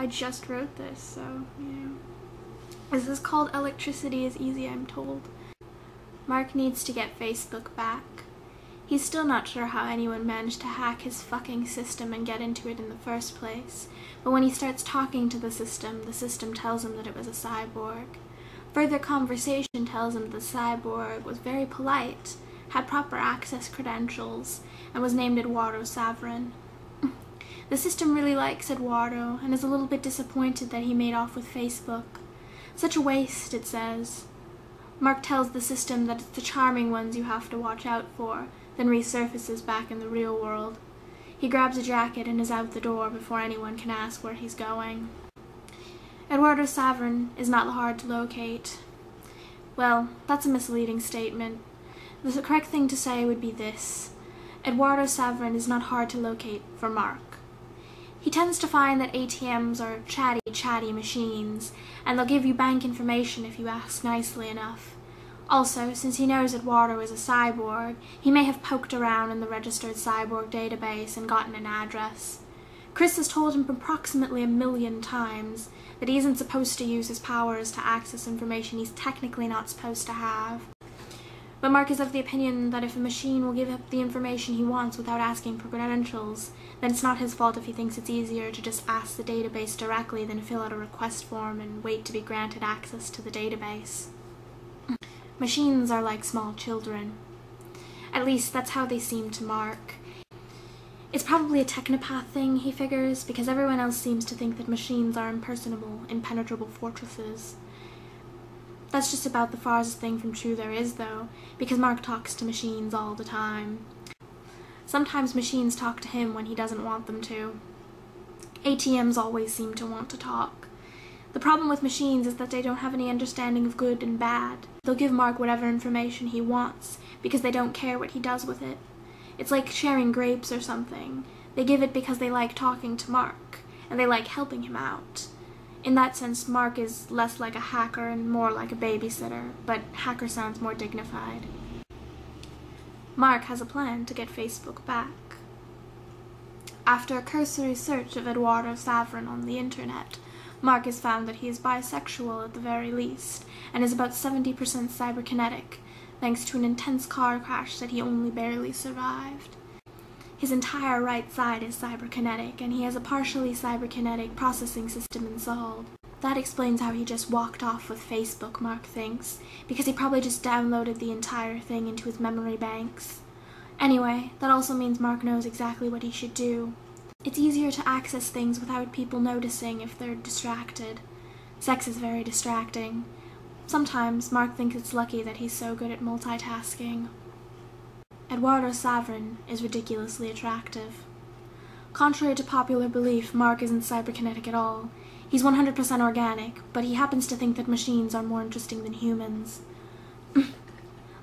I just wrote this, so, This is called Electricity is Easy, I'm told. Mark needs to get Facebook back. He's still not sure how anyone managed to hack his fucking system and get into it in the first place, but when he starts talking to the system tells him that it was a cyborg. Further conversation tells him the cyborg was very polite, had proper access credentials, and was named Eduardo Saverin. The system really likes Eduardo, and is a little bit disappointed that he made off with Facebook. Such a waste, it says. Mark tells the system that it's the charming ones you have to watch out for, then resurfaces back in the real world. He grabs a jacket and is out the door before anyone can ask where he's going. Eduardo Saverin is not hard to locate. Well, that's a misleading statement. The correct thing to say would be this. Eduardo Saverin is not hard to locate for Mark. He tends to find that ATMs are chatty machines, and they'll give you bank information if you ask nicely enough. Also, since he knows Eduardo is a cyborg, he may have poked around in the registered cyborg database and gotten an address. Chris has told him approximately 1,000,000 times that he isn't supposed to use his powers to access information he's technically not supposed to have. But Mark is of the opinion that if a machine will give up the information he wants without asking for credentials, then it's not his fault if he thinks it's easier to just ask the database directly than fill out a request form and wait to be granted access to the database. Machines are like small children. At least that's how they seem to Mark. It's probably a technopath thing, he figures, because everyone else seems to think that machines are impersonable, impenetrable fortresses. That's just about the farthest thing from true there is, though, because Mark talks to machines all the time. Sometimes machines talk to him when he doesn't want them to. ATMs always seem to want to talk. The problem with machines is that they don't have any understanding of good and bad. They'll give Mark whatever information he wants, because they don't care what he does with it. It's like sharing grapes or something. They give it because they like talking to Mark, and they like helping him out. In that sense, Mark is less like a hacker and more like a babysitter, but hacker sounds more dignified. Mark has a plan to get Facebook back. After a cursory search of Eduardo Saverin on the internet, Mark has found that he is bisexual at the very least, and is about 70% cyberkinetic, thanks to an intense car crash that he only barely survived. His entire right side is cyberkinetic, and he has a partially cyberkinetic processing system installed. That explains how he just walked off with Facebook, Mark thinks, because he probably just downloaded the entire thing into his memory banks. Anyway, that also means Mark knows exactly what he should do. It's easier to access things without people noticing if they're distracted. Sex is very distracting. Sometimes Mark thinks it's lucky that he's so good at multitasking. Eduardo Saverin is ridiculously attractive. Contrary to popular belief, Mark isn't cyberkinetic at all. He's 100% organic, but he happens to think that machines are more interesting than humans.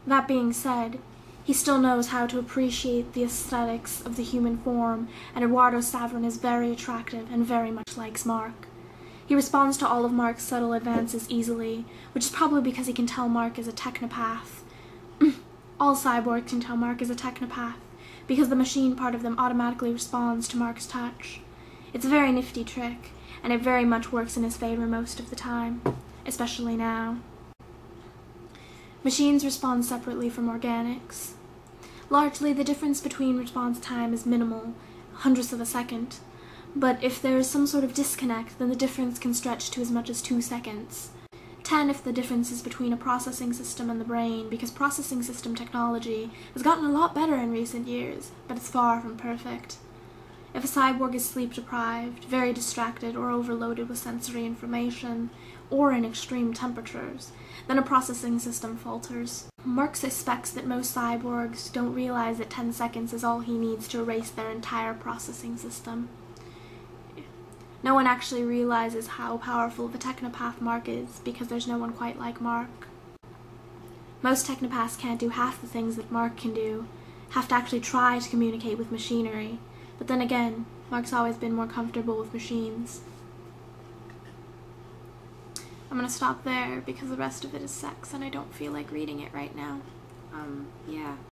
That being said, he still knows how to appreciate the aesthetics of the human form, and Eduardo Saverin is very attractive and very much likes Mark. He responds to all of Mark's subtle advances easily, which is probably because he can tell Mark is a technopath. All cyborgs can tell Mark is a technopath, because the machine part of them automatically responds to Mark's touch. It's a very nifty trick, and it very much works in his favor most of the time, especially now. Machines respond separately from organics. Largely, the difference between response time is minimal, hundredths of a second, but if there is some sort of disconnect, then the difference can stretch to as much as 2 seconds. 10 if the difference is between a processing system and the brain, because processing system technology has gotten a lot better in recent years, but it's far from perfect. If a cyborg is sleep-deprived, very distracted, or overloaded with sensory information, or in extreme temperatures, then a processing system falters. Mark suspects that most cyborgs don't realize that 10 seconds is all he needs to erase their entire processing system. No one actually realizes how powerful of a technopath Mark is, because there's no one quite like Mark. Most technopaths can't do half the things that Mark can do, have to actually try to communicate with machinery. But then again, Mark's always been more comfortable with machines. I'm gonna stop there because the rest of it is sex and I don't feel like reading it right now. Yeah.